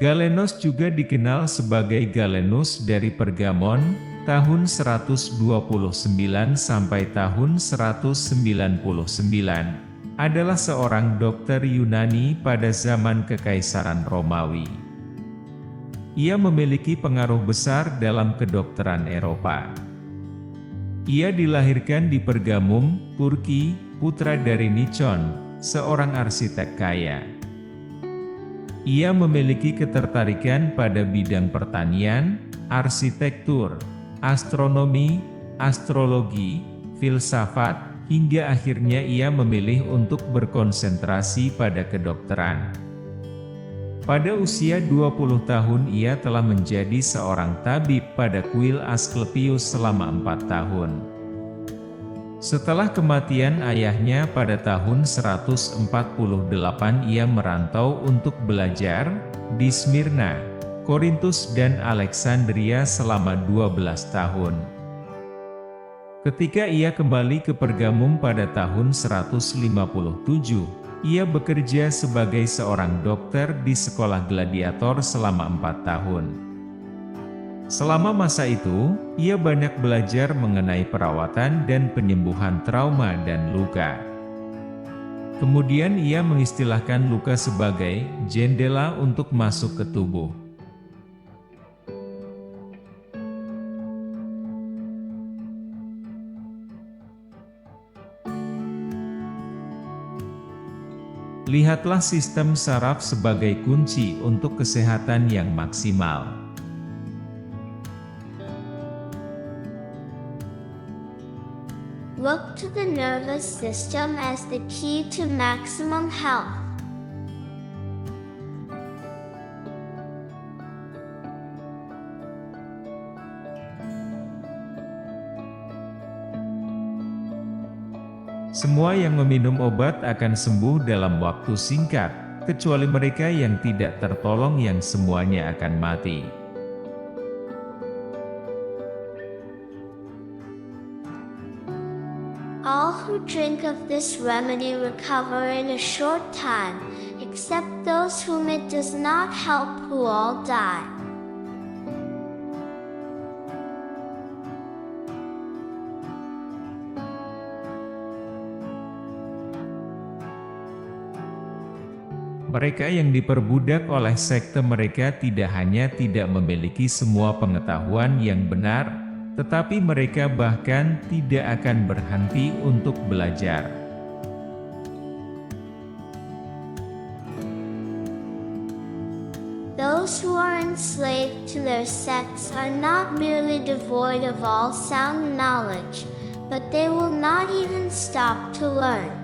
Galenos juga dikenal sebagai Galenus dari Pergamon, tahun 129 sampai tahun 199, adalah seorang dokter Yunani pada zaman Kekaisaran Romawi. Ia memiliki pengaruh besar dalam kedokteran Eropa. Ia dilahirkan di Pergamum, Turki, putra dari Nikon, seorang arsitek kaya. Ia memiliki ketertarikan pada bidang pertanian, arsitektur, astronomi, astrologi, filsafat, hingga akhirnya ia memilih untuk berkonsentrasi pada kedokteran. Pada usia 20 tahun ia telah menjadi seorang tabib pada kuil Asklepios selama 4 tahun. Setelah kematian ayahnya pada tahun 148 ia merantau untuk belajar di Smyrna, Korintus dan Alexandria selama 12 tahun. Ketika ia kembali ke Pergamum pada tahun 157, ia bekerja sebagai seorang dokter di sekolah gladiator selama 4 tahun. Selama masa itu, ia banyak belajar mengenai perawatan dan penyembuhan trauma dan luka. Kemudian ia mengistilahkan luka sebagai jendela untuk masuk ke tubuh. Lihatlah sistem saraf sebagai kunci untuk kesehatan yang maksimal. Look to the nervous system as the key to maximum health. Semua yang meminum obat akan sembuh dalam waktu singkat, kecuali mereka yang tidak tertolong yang semuanya akan mati. All who drink of this remedy recover in a short time, except those whom it does not help, who all die. Mereka yang diperbudak oleh sekte mereka tidak hanya tidak memiliki semua pengetahuan yang benar, tetapi mereka bahkan tidak akan berhenti untuk belajar. Those who are enslaved to their sects are not merely devoid of all sound knowledge, but they will not even stop to learn.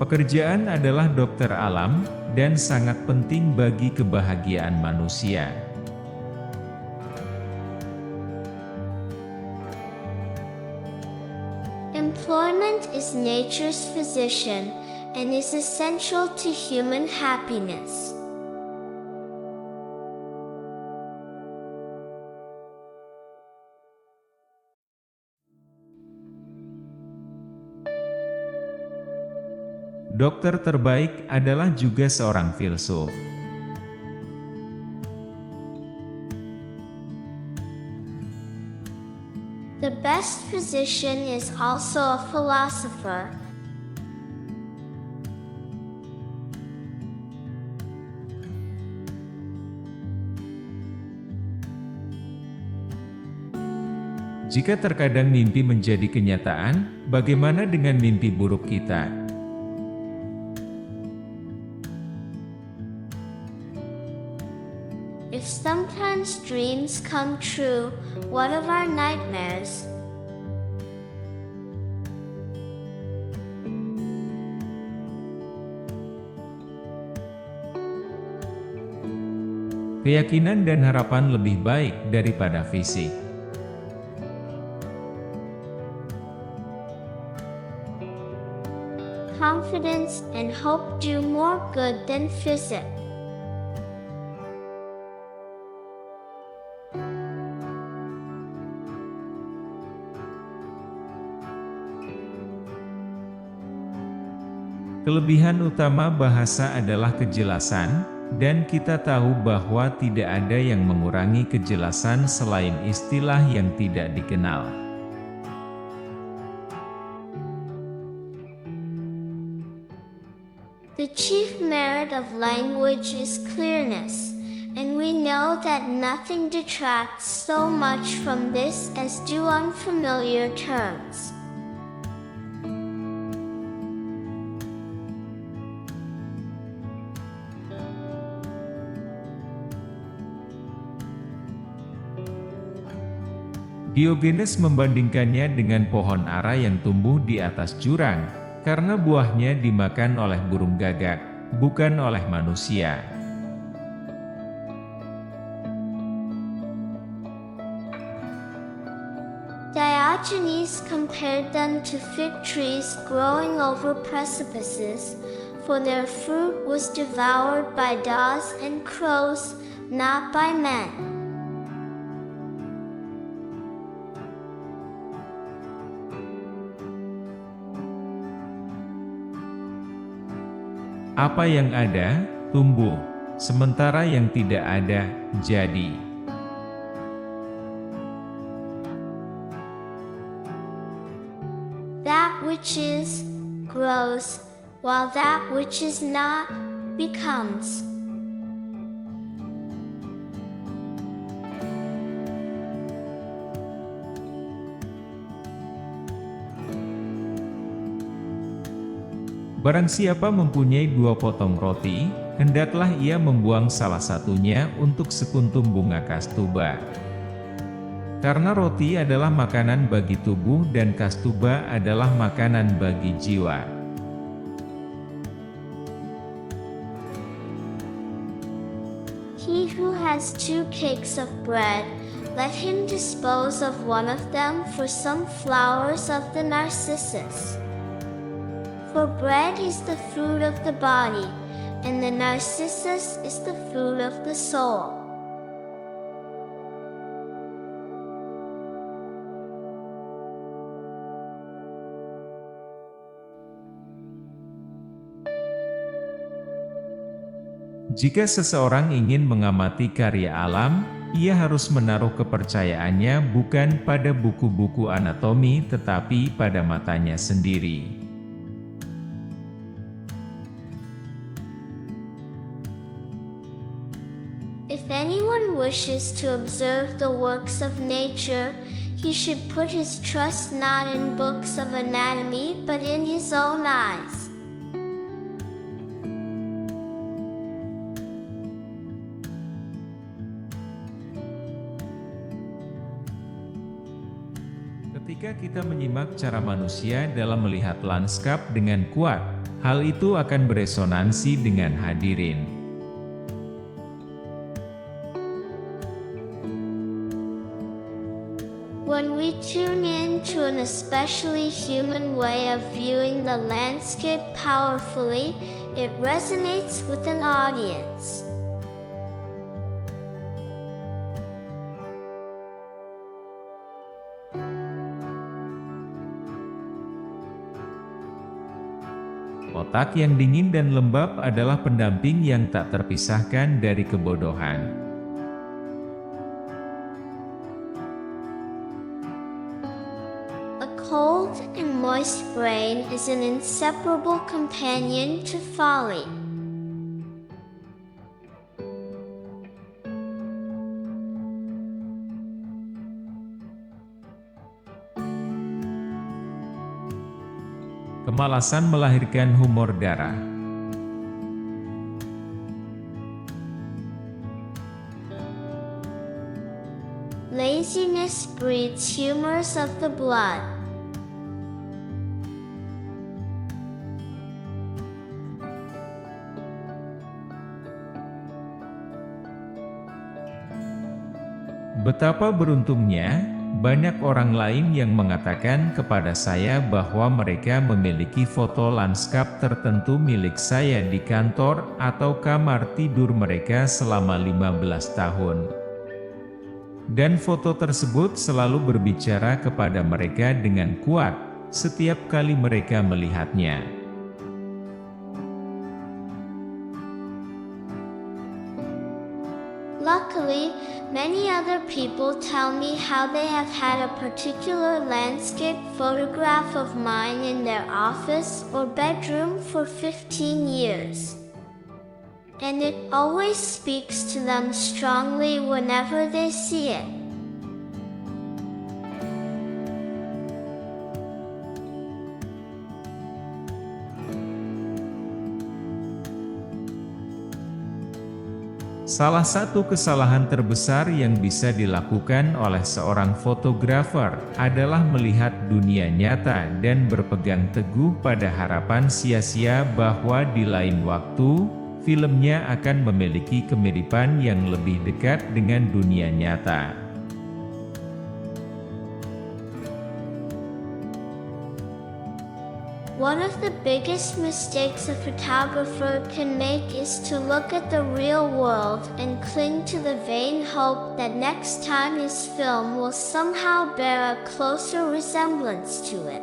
Pekerjaan adalah dokter alam, dan sangat penting bagi kebahagiaan manusia. Employment is nature's physician, and is essential to human happiness. Dokter terbaik adalah juga seorang filsuf. The best physician is also a philosopher. Jika terkadang mimpi menjadi kenyataan, bagaimana dengan mimpi buruk kita? If sometimes dreams come true, what of our nightmares? Keyakinan dan harapan lebih baik daripada fisik. Confidence and hope do more good than physic. Kelebihan utama bahasa adalah kejelasan, dan kita tahu bahwa tidak ada yang mengurangi kejelasan selain istilah yang tidak dikenal. The chief merit of language is clearness, and we know that nothing detracts so much from this as do unfamiliar terms. Diogenes membandingkannya dengan pohon ara yang tumbuh di atas jurang, karena buahnya dimakan oleh burung gagak, bukan oleh manusia. Diogenes compared them to fig trees growing over precipices, for their fruit was devoured by daws and crows, not by men. Apa yang ada, tumbuh, sementara yang tidak ada, jadi. That which is, grows, while that which is not, becomes. Barang siapa mempunyai 2 potong roti, hendaklah ia membuang salah satunya untuk sekuntum bunga kastuba. Karena roti adalah makanan bagi tubuh dan kastuba adalah makanan bagi jiwa. He who has 2 cakes of bread, let him dispose of one of them for some flowers of the narcissus. For bread is the food of the body, and the narcissus is the food of the soul. Jika seseorang ingin mengamati karya alam, ia harus menaruh kepercayaannya bukan pada buku-buku anatomi tetapi pada matanya sendiri. If anyone wishes to observe the works of nature, he should put his trust not in books of anatomy but in his own eyes. Ketika kita menyimak cara manusia dalam melihat lanskap dengan kuat, hal itu akan beresonansi dengan hadirin. When we tune in to an especially human way of viewing the landscape powerfully, it resonates with an audience. Otak yang dingin dan lembab adalah pendamping yang tak terpisahkan dari kebodohan. A cold and moist brain is an inseparable companion to folly. Kemalasan melahirkan humor darah. Laziness breeds humors of the blood. Betapa beruntungnya, banyak orang lain yang mengatakan kepada saya bahwa mereka memiliki foto lanskap tertentu milik saya di kantor atau kamar tidur mereka selama 15 tahun. Dan foto tersebut selalu berbicara kepada mereka dengan kuat, setiap kali mereka melihatnya. Luckily, many other people tell me how they have had a particular landscape photograph of mine in their office or bedroom for 15 years. And it always speaks to them strongly whenever they see it. Salah satu kesalahan terbesar yang bisa dilakukan oleh seorang fotografer adalah melihat dunia nyata dan berpegang teguh pada harapan sia-sia bahwa di lain waktu, filmnya akan memiliki kemiripan yang lebih dekat dengan dunia nyata. One of the biggest mistakes a photographer can make is to look at the real world and cling to the vain hope that next time his film will somehow bear a closer resemblance to it.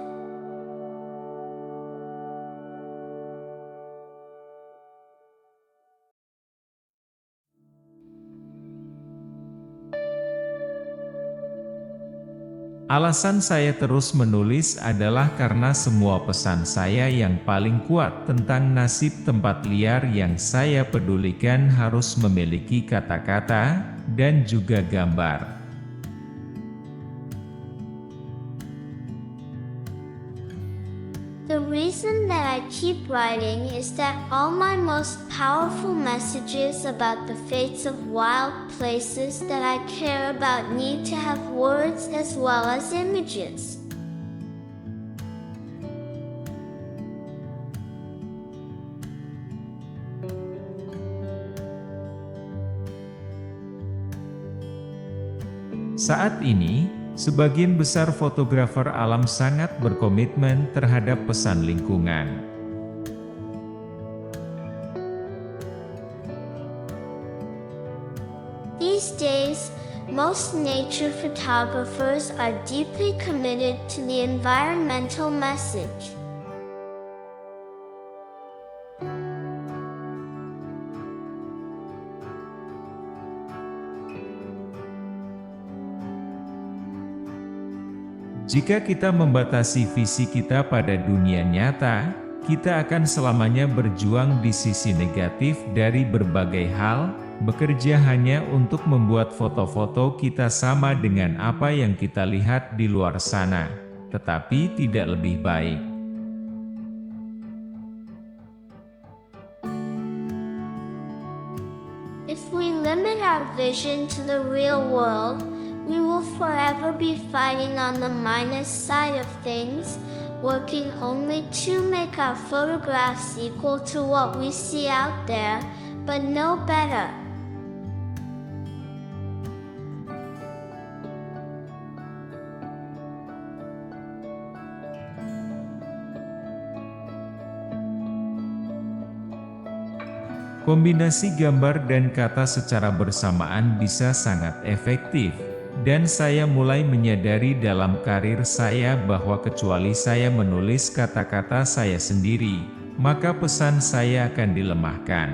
Alasan saya terus menulis adalah karena semua pesan saya yang paling kuat tentang nasib tempat liar yang saya pedulikan harus memiliki kata-kata dan juga gambar. The reason that I keep writing is that all my most powerful messages about the fates of wild places that I care about need to have words as well as images. Saat ini, sebagian besar fotografer alam sangat berkomitmen terhadap pesan lingkungan. These days, most nature photographers are deeply committed to the environmental message. Jika kita membatasi visi kita pada dunia nyata, kita akan selamanya berjuang di sisi negatif dari berbagai hal, bekerja hanya untuk membuat foto-foto kita sama dengan apa yang kita lihat di luar sana, tetapi tidak lebih baik. If we limit our vision to the real world, we will forever be fighting on the minus side of things, working only to make our photographs equal to what we see out there, but no better. Kombinasi gambar dan kata secara bersamaan bisa sangat efektif. Dan saya mulai menyadari dalam karir saya bahwa kecuali saya menulis kata-kata saya sendiri, maka pesan saya akan dilemahkan.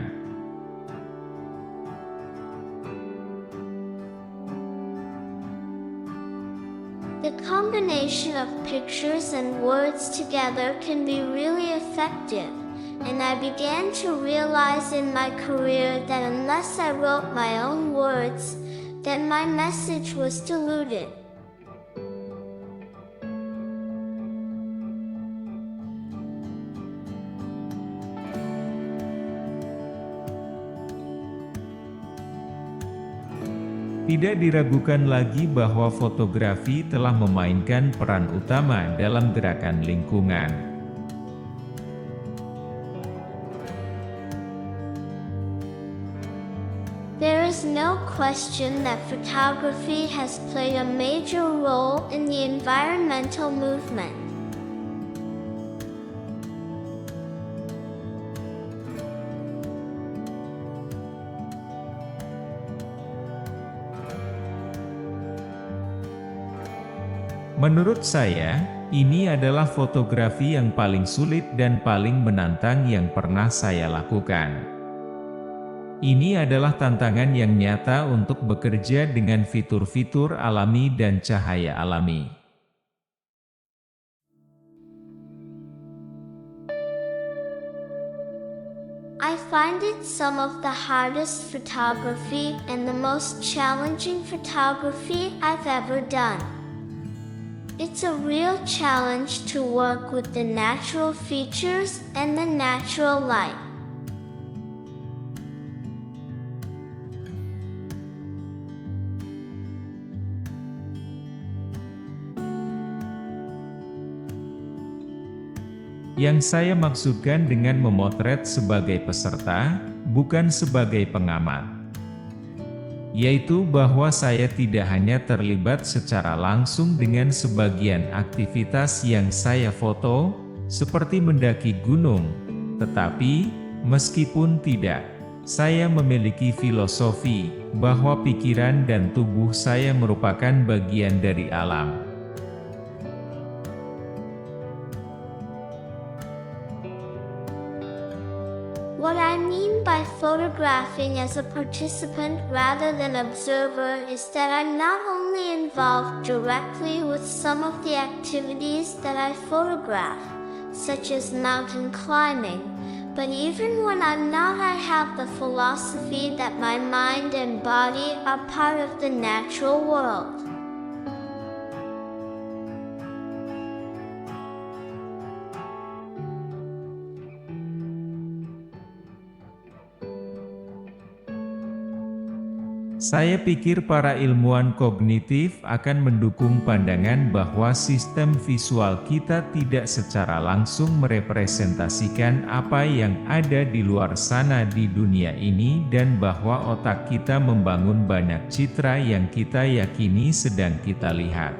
The combination of pictures and words together can be really effective, and I began to realize in my career that unless I wrote my own words, then my message was diluted. Tidak diragukan lagi bahwa fotografi telah memainkan peran utama dalam gerakan lingkungan. There is no question that photography has played a major role in the environmental movement. Menurut saya, ini adalah fotografi yang paling sulit dan paling menantang yang pernah saya lakukan. Ini adalah tantangan yang nyata untuk bekerja dengan fitur-fitur alami dan cahaya alami. I find it some of the hardest photography and the most challenging photography I've ever done. It's a real challenge to work with the natural features and the natural light. Yang saya maksudkan dengan memotret sebagai peserta, bukan sebagai pengamat. Yaitu bahwa saya tidak hanya terlibat secara langsung dengan sebagian aktivitas yang saya foto, seperti mendaki gunung, tetapi, meskipun tidak, saya memiliki filosofi, bahwa pikiran dan tubuh saya merupakan bagian dari alam. What I mean by photographing as a participant rather than observer is that I'm not only involved directly with some of the activities that I photograph, such as mountain climbing, but even when I'm not, I have the philosophy that my mind and body are part of the natural world. Saya pikir para ilmuwan kognitif akan mendukung pandangan bahwa sistem visual kita tidak secara langsung merepresentasikan apa yang ada di luar sana di dunia ini dan bahwa otak kita membangun banyak citra yang kita yakini sedang kita lihat.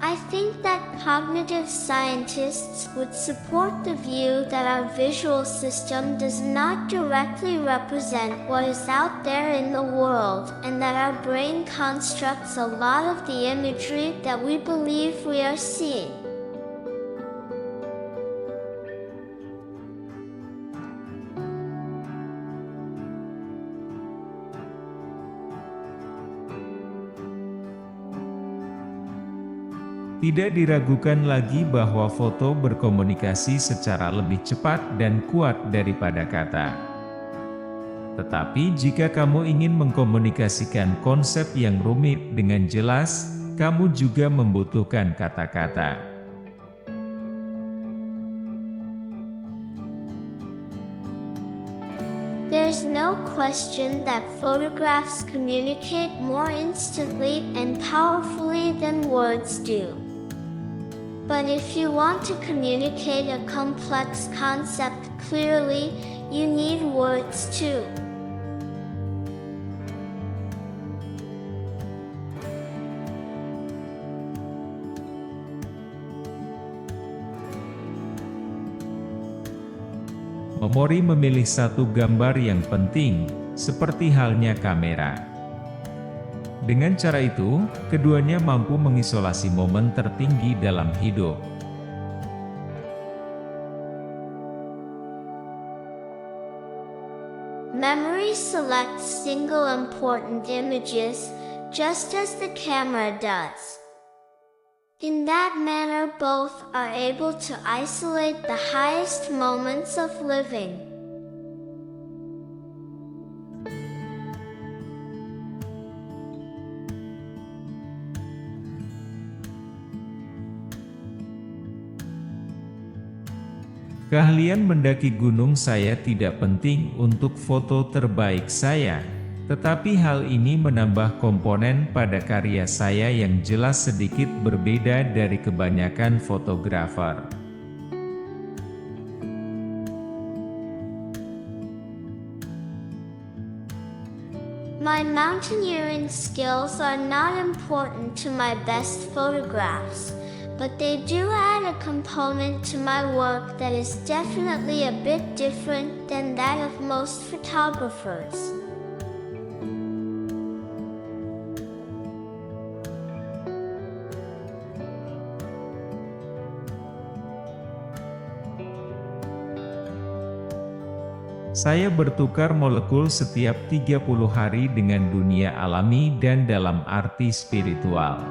I think that cognitive scientists would support the view that our visual system does not directly represent what is out there in the world, and that our brain constructs a lot of the imagery that we believe we are seeing. Tidak diragukan lagi bahwa foto berkomunikasi secara lebih cepat dan kuat daripada kata. Tetapi jika kamu ingin mengkomunikasikan konsep yang rumit dengan jelas, kamu juga membutuhkan kata-kata. There's no question that photographs communicate more instantly and powerfully than words do. But if you want to communicate a complex concept clearly, you need words too. Memori memilih satu gambar yang penting, seperti halnya kamera. Dengan cara itu, keduanya mampu mengisolasi momen tertinggi dalam hidup. Memory selects single important images, just as the camera does. In that manner, both are able to isolate the highest moments of living. Keahlian mendaki gunung saya tidak penting untuk foto terbaik saya, tetapi hal ini menambah komponen pada karya saya yang jelas sedikit berbeda dari kebanyakan fotografer. My mountaineering skills are not important to my best photographs, but they do add a component to my work that is definitely a bit different than that of most photographers. Saya bertukar molekul setiap 30 hari dengan dunia alami dan dalam arti spiritual.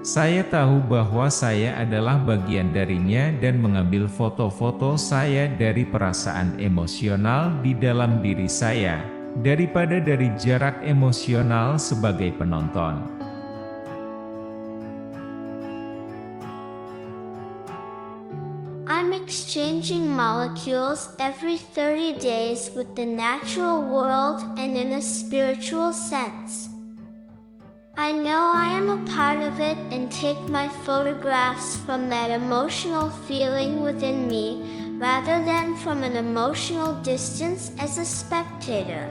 Saya tahu bahwa saya adalah bagian darinya dan mengambil foto-foto saya dari perasaan emosional di dalam diri saya, daripada dari jarak emosional sebagai penonton. I'm exchanging molecules every 30 days with the natural world and in a spiritual sense. I know I am a part of it and take my photographs from that emotional feeling within me, rather than from an emotional distance as a spectator.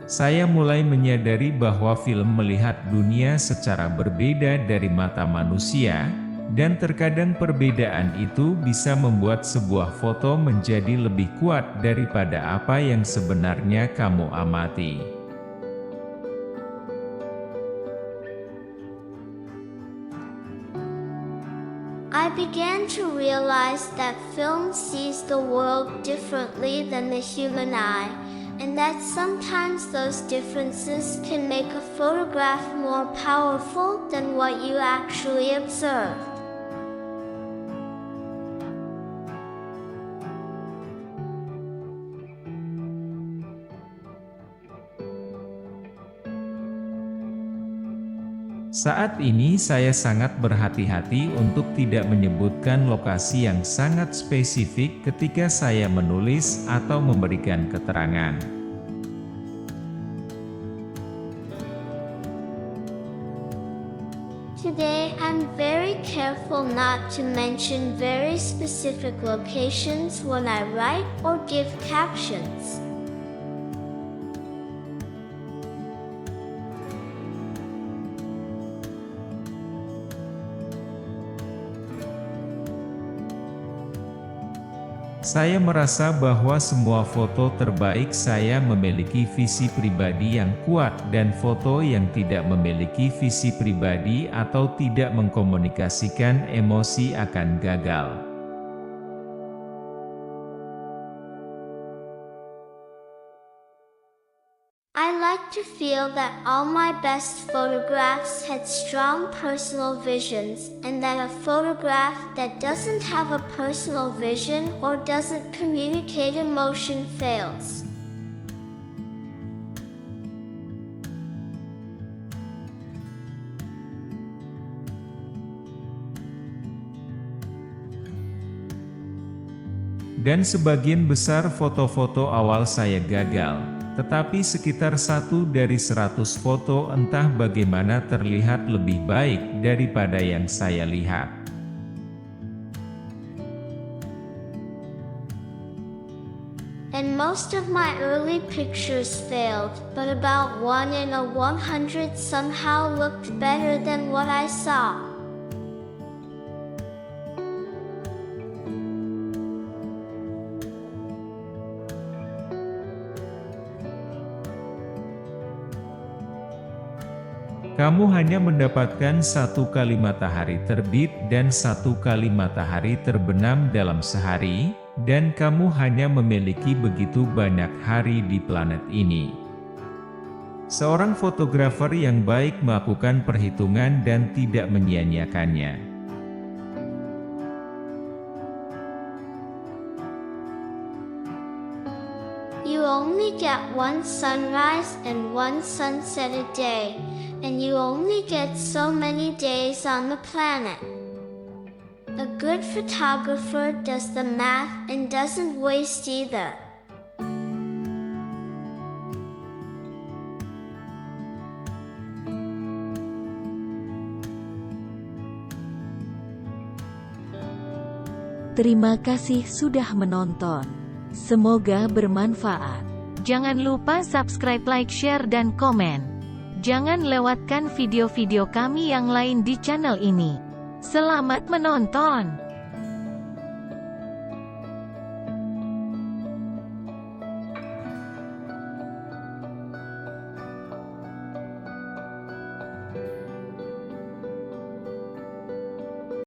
Saya mulai menyadari bahwa film melihat dunia secara berbeda dari mata manusia, dan terkadang perbedaan itu bisa membuat sebuah foto menjadi lebih kuat daripada apa yang sebenarnya kamu amati. I began to realize that film sees the world differently than the human eye, and that sometimes those differences can make a photograph more powerful than what you actually observed. Saat ini saya sangat berhati-hati untuk tidak menyebutkan lokasi yang sangat spesifik ketika saya menulis atau memberikan keterangan. Today, I'm very careful not to mention very specific locations when I write or give captions. Saya merasa bahwa semua foto terbaik saya memiliki visi pribadi yang kuat dan foto yang tidak memiliki visi pribadi atau tidak mengkomunikasikan emosi akan gagal. I like to feel that all my best photographs had strong personal visions, and that a photograph that doesn't have a personal vision or doesn't communicate emotion fails. Dan sebagian besar foto-foto awal saya gagal. Tetapi sekitar 1 dari 100 foto entah bagaimana terlihat lebih baik daripada yang saya lihat. And most of my early pictures failed, but about 1 in a 100 somehow looked better than what I saw. Kamu hanya mendapatkan 1 kali matahari terbit dan 1 kali matahari terbenam dalam sehari, dan kamu hanya memiliki begitu banyak hari di planet ini. Seorang fotografer yang baik melakukan perhitungan dan tidak menyia-nyiakannya. You only get one sunrise and one sunset a day, and you only get so many days on the planet. A good photographer does the math and doesn't waste either. Terima kasih sudah menonton. Semoga bermanfaat. Jangan lupa subscribe, like, share, dan komen. Jangan lewatkan video-video kami yang lain di channel ini. Selamat menonton!